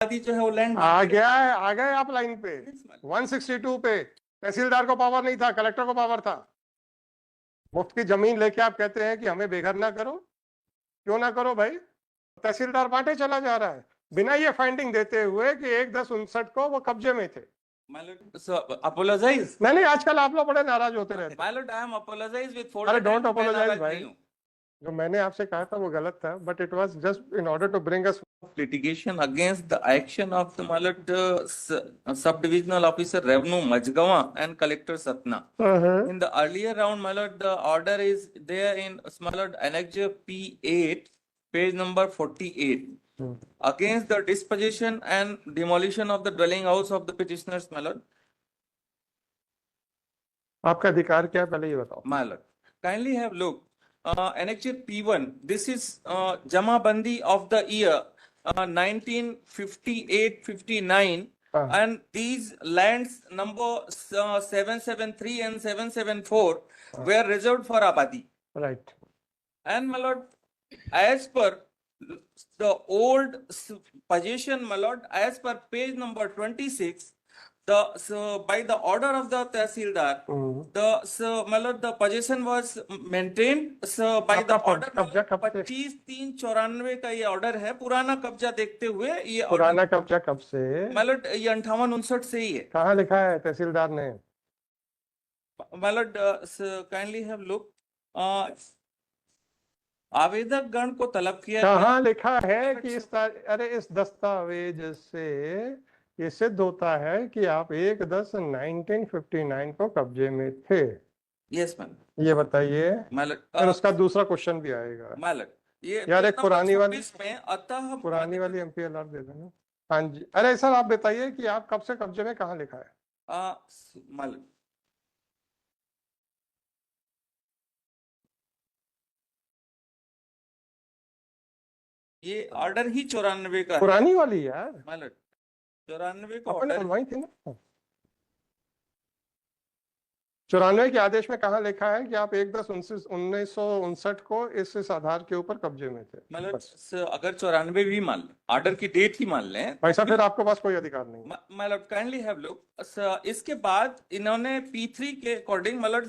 जो है वो लैंड आ गया है, आ गए आप लाइन पे। 162 पे तहसीलदार को पावर नहीं था, कलेक्टर को पावर था। मुफ्त की जमीन लेके आप कहते हैं कि हमें बेघर ना करो। क्यों ना करो भाई? तहसीलदार बांटे चला जा रहा है बिना ये फाइंडिंग देते हुए कि 1/10/59 को वो कब्जे में थे। अपोलोजाइज नहीं, आजकल आप लोग बड़े नाराज होते रहते हैं। My lord, I am apologise with अरे डोंट मैं अपोलोजाइज नाराज भाई। नहीं हूं। जो मैंने आपसे कहा था वो गलत था, but it was just in order to bring us Litigation against the action of the my lord sub-divisional officer Revenue Majgawa and Collector Satna. In the earlier round, my lord, the order is there in my lord Annex P8, page number 48, against the disposition and demolition of the dwelling house of the petitioners, my lord. आपका अधिकार क्या है पहले ये बताओ। My lord, kindly have look. Annex P1. This is Jama Bandi of the year 1958-59, and these lands number 773 and 774 were reserved for Abadi. Right. And my lord, as per the old possession, my lord, as per page number 26, by the order of the Tehsildar, my lord, the possession was maintained by the order 25/3/94 का ये order है। पुराना कब्जा देखते हुए ये पुराना कब्जा कब से? my lord, ये 58-59 से ही है। कहाँ लिखा है तहसीलदार ने? my lord, kindly have look. आवेदक गण को तलब किया। कहाँ लिखा है कि इस दस्तावेज से ये सिद्ध होता है कि आप 1/10/1959 को कब्जे में थे? Yes ma'am. ये बताइए। फिर उसका दूसरा क्वेश्चन भी आएगा। ये यार एक पुरानी वाली में अतः पुरानी वाली MPLR दे देना। हाँ जी। अरे सर आप बताइए कि आप कब से कब्जे में, कहाँ लिखा है? ये ऑर्डर ही 94 का पुरानी वाली यार। 94 का ऑर्डर बनवाई थी ना। 94 के आदेश में कहाँ लिखा है कि आप 1/10/1959 को इस आधार के ऊपर कब्जे में थे? मतलब अगर 94 भी मान लें, ऑर्डर की डेट ही मान लें, ऐसा फिर आपके पास कोई अधिकार नहीं। मतलब काइंडली हैव लुक। इसके बाद इन्होंने P3 के अकॉर्डिंग मतलब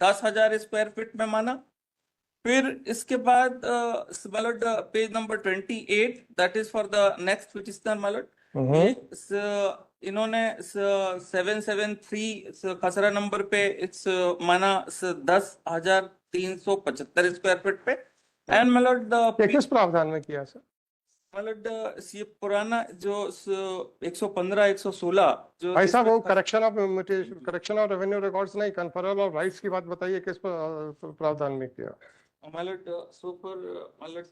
10,000 स्क्वायर फीट में माना। फिर इसके बाद मतलब page number 28, that is for the next petitioner मतलब इन्होंने 773 खसरा नंबर पे माना 10,375 स्क्वायर फीट पे। एंड मतलब किस प्रावधान में किया सर? मतलब ये पुराना जो 115 116 जो ऐसा वो करेक्शन ऑफ रेवेन्यू रिकॉर्ड्स नहीं, कन्फरल ऑफ राइट्स की बात बताइए किस प्रावधान में किया? मतलब सुपर मतलब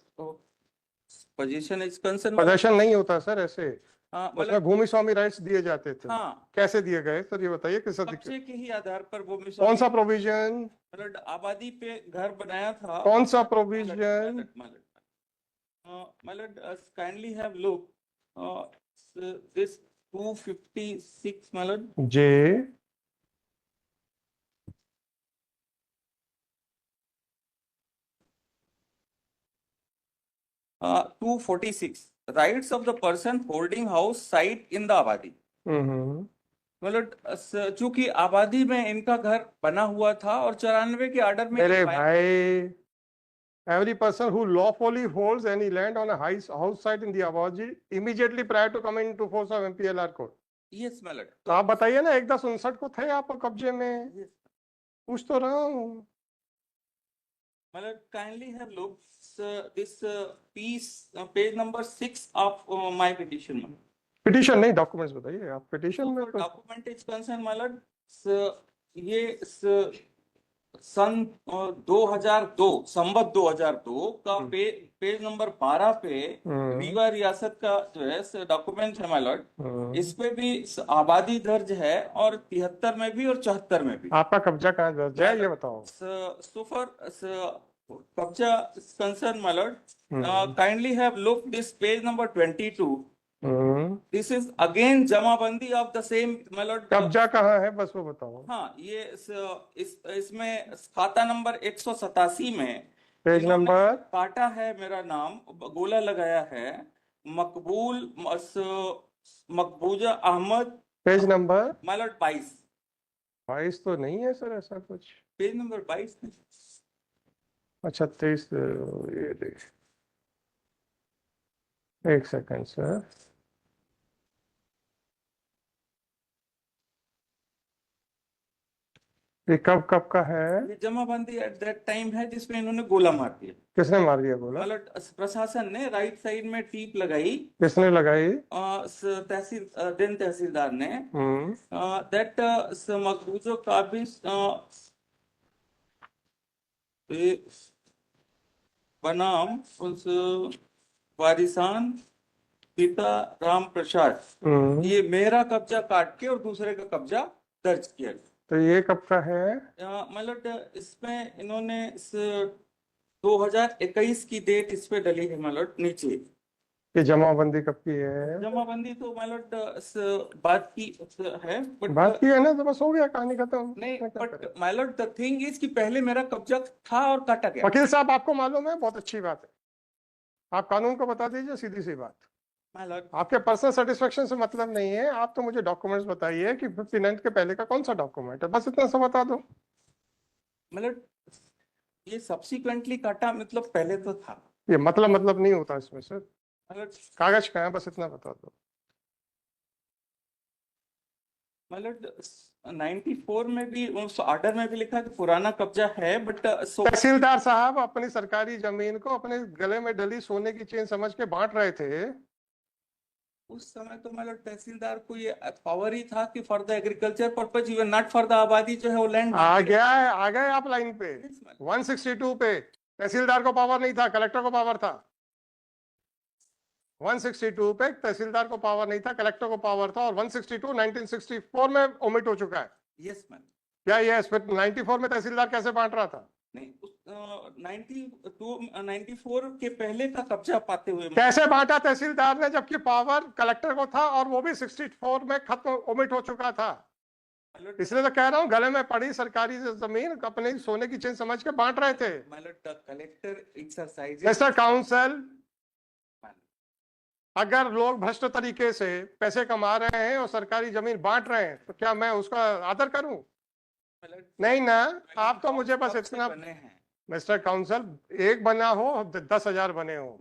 पोजीशन इज कंसर्न। पोजीशन नहीं होता सर ऐसे। उसमें भूमि स्वामी राइट्स दिए जाते थे। कैसे दिए गए सर ये बताइए। किस कब्जे के ही आधार पर भूमि स्वामी। कौन सा प्रोविजन? मतलब आबादी पे घर बनाया था। कौन सा प्रोविजन? मतलब काइंडली हैव लुक दिस 256 मतलब जे 246 rights of the person holding house site in the आबादी। मतलब चूंकि आबादी में इनका घर बना हुआ था और 94 के ऑर्डर में। मेरे भाई, every person who lawfully holds any land on a house site in the आबादी immediately prior to coming into force of MPLR code। Yes मैलट। तो आप बताइए ना 1/10/59 को थे आप कब्जे में? पूछ तो रहा हूँ। मतलब kindly have look this piece page number 6 of my petition। Petition नहीं, डॉक्यूमेंट्स बताइए आप। पिटीशन में डॉक्यूमेंट इज कंसर्न मालट ये सन 2002 संवत 2002 का पेज नंबर 12 पे रीवा रियासत का जो है डॉक्यूमेंट है मालट। इस पे भी आबादी दर्ज है और 73 में भी और 74 में भी। आपका कब्जा कहाँ दर्ज है ये बताओ। सुपर कब्जा कंसर्न मालट, kindly have look this page number 22। This is again जमाबंदी ऑफ द सेम मालट। कब्जा कहाँ है बस वो बताओ। हाँ ये इसमें खाता नंबर 187 में पेज इन्होंने नंबर काटा है, मेरा नाम गोला लगाया है, मकबूल मकबूजा अहमद, पेज नंबर माय लॉर्ड 22, 22 तो नहीं है सर ऐसा कुछ। Page number 22। अच्छा 23 ये देख, एक सेकंड सर। ये कब कब का है? ये जमाबंदी एट दैट टाइम है जिसमें इन्होंने गोला मार दिया। किसने मार दिया गोला? मतलब प्रशासन ने राइट साइड में टीप लगाई, किसने लगाई? दिन तहसीलदार ने, दैट मकबूजों का भी बनाम उस वारिसान पिता राम प्रसाद, ये मेरा कब्जा काट के और दूसरे का कब्जा दर्ज किया। तो ये कब का है? मतलब इसमें इन्होंने 2021 की डेट इस पे डली है मतलब नीचे। ये जमाबंदी कब की है? जमाबंदी तो मतलब बात की है, बट बात की है ना, तो बस हो गया, कहानी खत्म। नहीं, but my Lord the thing is कि पहले मेरा कब्जा था और काटा गया। वकील साहब आपको मालूम है, बहुत अच्छी बात है, आप कानून को बता दीजिए, सीधी सी बात। माय लॉर्ड, आपके पर्सनल सेटिस्फेक्शन से मतलब नहीं है, आप तो मुझे डॉक्यूमेंट्स बताइए कि 59 के पहले का कौन सा डॉक्यूमेंट है, बस इतना सा बता दो। मतलब ये सब्सिक्वेंटली काटा, मतलब पहले तो था। ये मतलब नहीं होता इसमें सर, मतलब कागज का है, बस इतना बता दो। मतलब 94 में भी उस ऑर्डर में भी लिखा कि पुराना कब्जा है, बट तहसीलदार साहब अपनी सरकारी जमीन को अपने गले में डली सोने की चेन समझ के बांट रहे थे। उस समय तो मतलब तहसीलदार को ये पावर ही था कि for the agriculture purpose, even not for the आबादी जो है वो लैंड आ गया है, आ गए आप लाइन पे। 162 पे तहसीलदार को पावर नहीं था, कलेक्टर को पावर था। 162 पे तहसीलदार को पावर नहीं था, कलेक्टर को पावर था, और 162 1964 में ओमिट हो चुका है। Yes ma'am. क्या ये 94 में तहसीलदार कैसे बांट रहा था? नहीं, उस 94 के पहले का कब्जा पाते हुए कैसे बांटा तहसीलदार ने, जबकि पावर कलेक्टर को था और वो भी 64 में खत्म, ओमिट हो चुका था। इसलिए तो कह रहा हूँ, गले में पड़ी सरकारी जमीन अपने सोने की चेन समझ के बांट रहे थे। कलेक्टर एक्सरसाइज मिस्टर काउंसिल, अगर लोग भ्रष्ट तरीके से पैसे कमा रहे हैं और सरकारी जमीन बांट रहे हैं, तो क्या मैं उसका आदर करूं? नहीं ना, आप तो मुझे बस इतना, मिस्टर काउंसिल, एक बना हो 10,000 बने हो,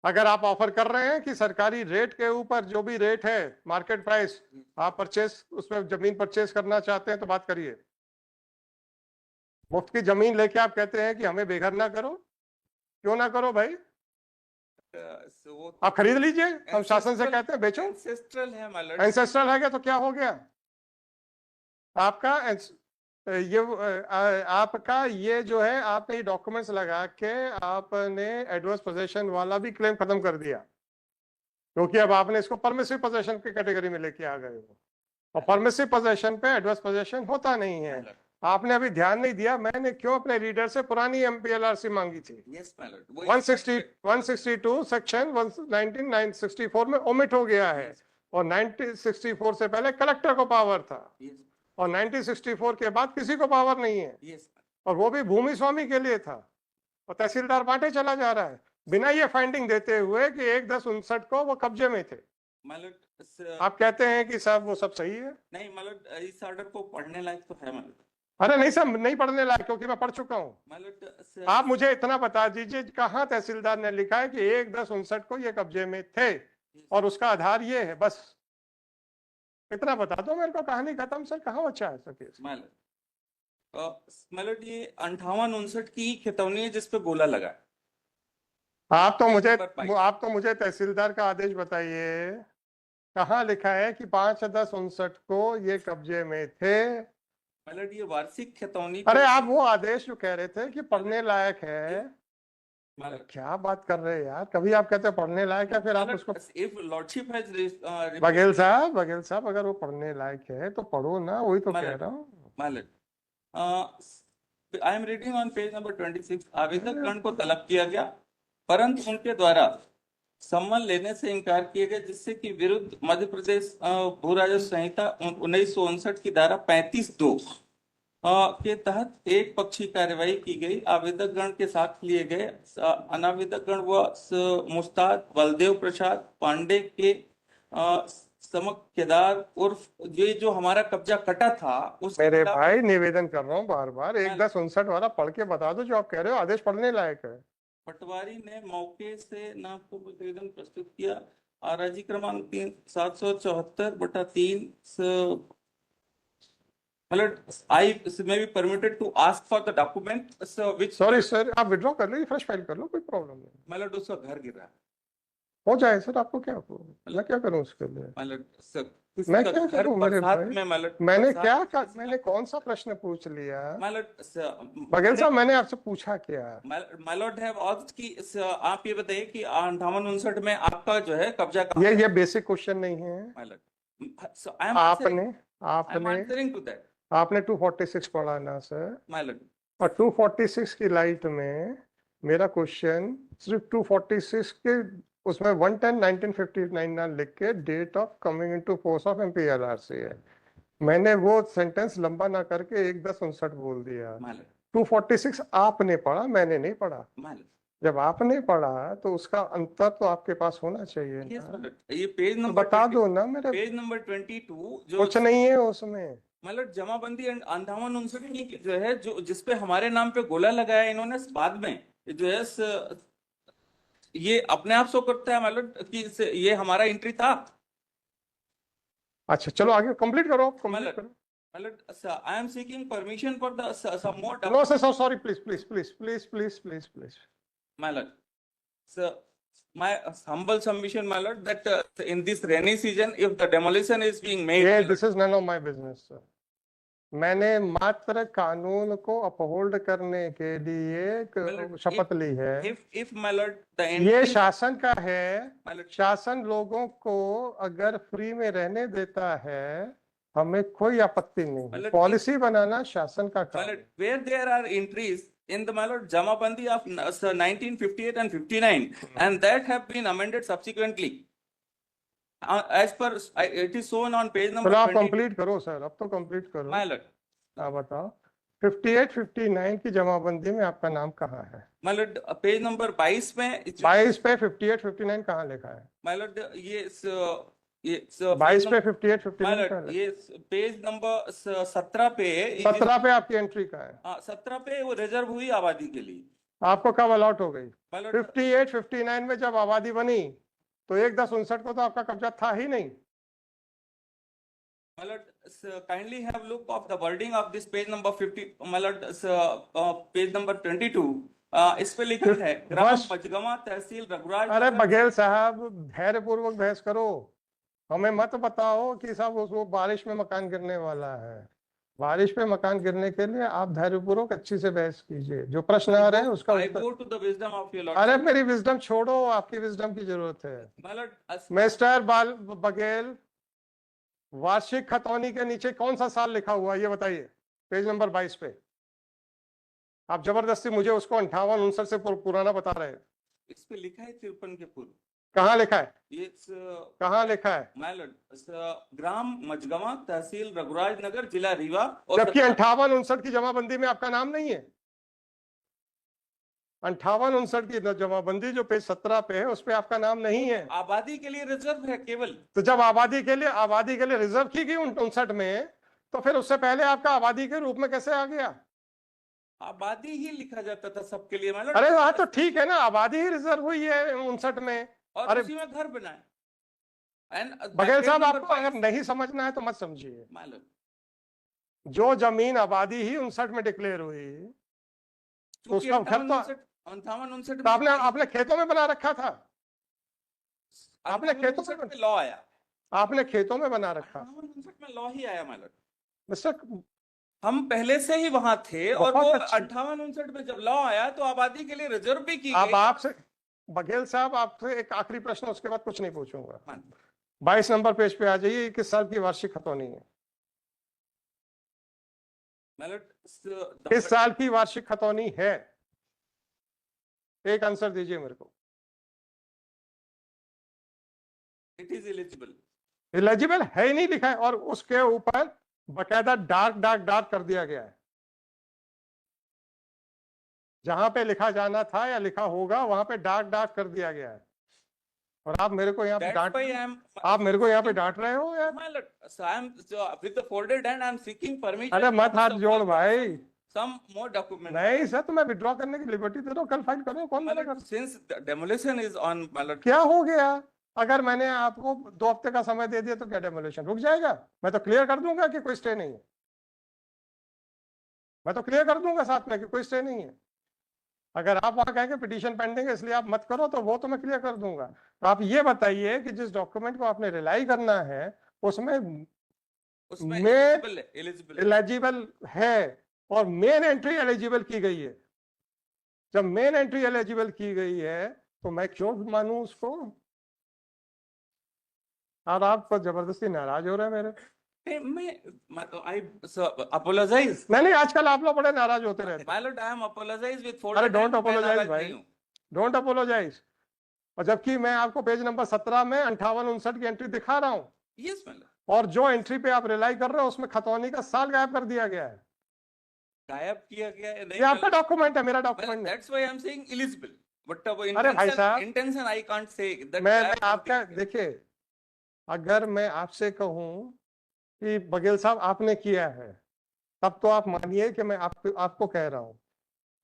अगर आप ऑफर कर रहे हैं कि सरकारी रेट के ऊपर जो भी रेट है मार्केट प्राइस, आप परचेस उसमें जमीन परचेस करना चाहते हैं तो बात करिए। मुफ्त की जमीन लेके आप कहते हैं कि हमें बेघर ना करो, क्यों ना करो भाई? आप खरीद लीजिए, हम शासन से कहते हैं बेचो। एंसेस्ट्रल है मालूम, एंसेस्ट्रल है क्या, तो क्या हो गया आपका? आपका ये जो है, आपने ये डॉक्यूमेंट्स लगा के आपने एडवर्स पोजेशन वाला भी क्लेम खत्म कर दिया, क्योंकि अब आपने इसको परमिसिव पोजेशन की कैटेगरी में लेके आ गए हो, और परमिसिव पोजेशन पे एडवर्स पोजेशन होता नहीं है। आपने अभी ध्यान नहीं दिया, मैंने क्यों अपने रीडर से पुरानी एमपीएलआरसी मांगी थी। 162 सेक्शन 1964 में ओमिट हो गया है, और 1964 से पहले कलेक्टर को पावर था, और 1964 के बाद किसी को पावर नहीं है, और वो भी भूमि स्वामी के लिए था, और तहसीलदार बांटे चला जा रहा है बिना ये फाइंडिंग देते हुए कि 1/10/59 को वो कब्जे में थे। आप कहते हैं कि साहब वो सब सही है। नहीं मतलब इस ऑर्डर को पढ़ने लायक तो है मतलब। अरे नहीं साहब, नहीं पढ़ने लायक, क्योंकि मैं पढ़ चुका हूँ। आप मुझे इतना बता दीजिए, कहाँ तहसीलदार ने लिखा है कि 1/10/59 को ये कब्जे में थे और उसका आधार ये है, बस इतना बता दो मेरे को, कहानी खत्म। सर कहाँ बचा है सर केस? मतलब ये 58-59 की खितौनी है जिसपे गोला लगा। आप तो मुझे तहसीलदार का आदेश बताइए, कहाँ लिखा है कि 5/10/59 को ये कब्जे में थे? मतलब ये वार्षिक खितौनी। अरे आप वो आदेश जो कह रहे थे कि पढ़ने लायक है, क्या बात कर रहे हैं यार? कभी आप कहते हैं पढ़ने लायक है, फिर आप उसको, बघेल साहब अगर वो पढ़ने लायक है तो पढ़ो ना, वही तो कह रहा हूँ। I am reading on page number 26। आवेदक गण को तलब किया गया, परंतु उनके द्वारा सम्मन लेने से इनकार किया गया, जिससे कि विरुद्ध मध्य प्रदेश भू राजस्व संहिता 1959 की धारा 35(2) के तहत एक पक्षी कार्यवाही की गई। आवेदक गण के साथ लिए गए अनावेदक गण व मुस्ताद बलदेव प्रसाद पांडे के समक केदार उर्फ ये जो हमारा कब्जा कटा था उसके मेरे खिलाफ भाई निवेदन कर रहा हूँ बार बार, मैं- 1-10-59 वाला पढ़ के बता दो जो आप कह रहे हो, आदेश पढ़ने लायक है। पटवारी ने मौके से नाम को प्रतिवेदन प्रस्तुत किया। आरजी क्रमांक 774/3 मतलब I may be permitted to ask for the document which sorry sir, आप विड्रॉ कर लो, फ्रेश फाइल कर लो, कोई प्रॉब्लम नहीं। मतलब उसका घर गिर रहा है। हो जाए सर, आपको क्या मैं क्या करूं उसके लिए? मतलब मैं क्या करूं मेरे भाई? मैंने कौन सा प्रश्न पूछ लिया? बघेल साहब मैंने आपसे पूछा क्या? माइलॉर्ड हैव आस्क्ड कि आप ये बताइए कि 58-59 में आपका जो है कब्जा ये बेसिक क्वेश्चन नहीं है। आपने 246 पढ़ा ना सर? माइलॉर्ड और 246 की लाइट में मेरा क्वेश्चन सिर्फ 246 के उसमें 110/1959 ना लिख के date of coming into force of MPLR से है। मैंने वो सेंटेंस लंबा ना करके 1-10-59 बोल दिया। 246 आपने पढ़ा, मैंने नहीं पढ़ा। जब आपने पढ़ा तो उसका अंतर तो आपके पास होना चाहिए ना। ये पेज नंबर बता दो ना मेरे। पेज नंबर 22 जो कुछ नहीं है उसमें। मतलब जमाबंदी 58-59 की जो है जो जिसपे हमारे नाम पे गोला लगाया इन्होंने बाद में जो है ये अपने आप शो करता है मतलब कि ये हमारा एंट्री था। अच्छा चलो आगे कंप्लीट करो, कंप्लीट करो। I am seeking permission for the some more. No sir, so sorry, please. My lord, so my humble submission, my lord, that in this rainy season, if the demolition is being made, Yeah, this is none of my business, sir. मैंने मात्र कानून को uphold करने के लिए शपथ ली है। if my lord, ये शासन का है। शासन लोगों को अगर फ्री में रहने देता है हमें कोई आपत्ति नहीं। पॉलिसी बनाना शासन का काम है। Where there are entries in the my lord Jamabandi of 1958 and 59, and that have been amended subsequently. As per it is shown on page number 20. आप कंप्लीट करो सर, अब तो कंप्लीट करो। My lord, आप बताओ 58-59 की जमाबंदी में आपका नाम कहाँ है? My lord, पेज नंबर 22 में 22 पे 58-59 कहाँ लिखा है? My lord, ये 22 पे 58-59 कहाँ है? ये पेज नंबर 17 पे 17 पे आपकी एंट्री कहाँ है? 17 पे वो रिजर्व हुई आबादी के लिए। आपको कब अलॉट हो गई? My lord, 58-59 में जब आबादी बनी तो 1-10-59 को तो आपका कब्जा था ही नहीं। My lord, kindly have look of the wording of this page number 50, my lord, page number 22. इस पे लिखा है ग्राम मजगमा तहसील रघुराज। अरे बघेल साहब धैर्य पूर्वक बहस करो, हमें मत बताओ कि साहब उसको बारिश में मकान गिरने वाला है। बारिश पे मकान गिरने के लिए आप धैर्यपूर्वक अच्छी से बहस कीजिए, जो प्रश्न आ रहे हैं उसका अरे मेरी विजडम छोड़ो, आपकी विजडम की जरूरत है। मिस्टर बघेल, वार्षिक खतौनी के नीचे कौन सा साल लिखा हुआ है ये बताइए, पेज नंबर 22 पे। आप जबरदस्ती मुझे उसको 58-59 से पुराना बता रहे हैं। इस पे लिखा है 53 के पूर्व। कहाँ लिखा है? ये कहाँ लिखा है? ग्राम मजगमा तहसील रघुराज नगर जिला रीवा। जबकि 58-59 की जमाबंदी में आपका नाम नहीं है। 58-59 की जमाबंदी जो पेज 17 पे है उस पे आपका नाम नहीं है। आबादी के लिए रिजर्व है केवल। तो जब आबादी के लिए रिजर्व की गई 59 में, तो फिर उससे पहले आपका आबादी के रूप में कैसे आ गया? आबादी ही लिखा जाता था सबके लिए। अरे हाँ तो ठीक है ना, आबादी ही रिजर्व हुई है 59 में और उसी में घर बनाए। बघेल साहब आपको अगर नहीं समझना है तो मत समझिए। जो जमीन आबादी ही 59 में डिक्लेयर हुई तो उसका घर तो 58-59 आपने खेतों में बना रखा था। आपने खेतों में लॉ आया, आपने खेतों में बना रखा। 58-59 में लॉ ही आया मिस्टर, हम पहले से ही वहां थे और वो 58-59 में जब लॉ आया तो आबादी के लिए रिजर्व भी की गई। अब आपसे बघेल साहब आपसे एक आखिरी प्रश्न, उसके बाद कुछ नहीं पूछूंगा। 22 नंबर पेज पे आ जाइए, किस साल की वार्षिक खतौनी है? किस साल की वार्षिक खतौनी है? एक आंसर दीजिए मेरे को। It is eligible. एलिजिबल है ही नहीं लिखा है और उसके ऊपर बकायदा डार्क कर दिया गया है। जहां पे लिखा जाना था या लिखा होगा वहां पे डार्क कर दिया गया है, और आप मेरे को यहाँ पे That's why आप मेरे को यहाँ पे डांट रहे हो यार। My lord, so with the folded hand, I'm seeking permission. अरे मत हाथ of जोड़ भाई। Some more document. नहीं सर, तो मैं विड्रॉ करने की लिबर्टी दे दो, कल फाइल करो, कौन My मना lord, कर। since the demolition is on, my lord, क्या हो गया? अगर मैंने आपको 2 हफ्ते का समय दे दिया तो क्या डेमोलिशन रुक जाएगा? मैं तो क्लियर कर दूंगा कि कोई स्टे नहीं है, मैं तो क्लियर कर दूंगा साथ में कि कोई स्टे नहीं है। अगर आप वहां कहेंगे पिटीशन पेंडिंग है इसलिए आप मत करो, तो वो तो मैं क्लियर कर दूंगा। तो आप ये बताइए कि जिस डॉक्यूमेंट को आपने रिलाई करना है उसमें उसमें मैं eligible. एलिजिबल है और मेन एंट्री एलिजिबल की गई है। जब मेन एंट्री एलिजिबल की गई है तो मैं क्यों मानूं उसको? और आप पर जबरदस्ती नाराज हो रहे हैं मेरे। I apologize. नहीं, आजकल आप लोग बड़े नाराज होते रहते हैं। My lord, I am apologize with अरे folded डोंट hand. मैं अपोलोजाइज नाराज भाई, नहीं हूँ। Don't apologise. और जबकि मैं आपको पेज नंबर 17 में 58-59 की एंट्री दिखा रहा हूं, Yes, my lord. और जो एंट्री पे आप रिलाई कर रहे हो उसमें खतौनी का साल गायब कर दिया गया है। गायब किया गया है, नहीं, ये आपका my lord. डॉक्यूमेंट है, मेरा Well, डॉक्यूमेंट नहीं। that's why I'm saying eligible. But अरे भाई साहब, intention I can't say that. मैं I have आपका something. देखिए, अगर मैं आपसे कहूं कि बघेल साहब आपने किया है, तब तो आप मानिए कि मैं आपको कह रहा हूं।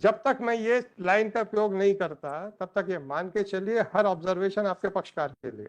जब तक मैं ये लाइन का प्रयोग नहीं करता तब तक ये मान के चलिए हर ऑब्जर्वेशन आपके पक्षकार के लिए।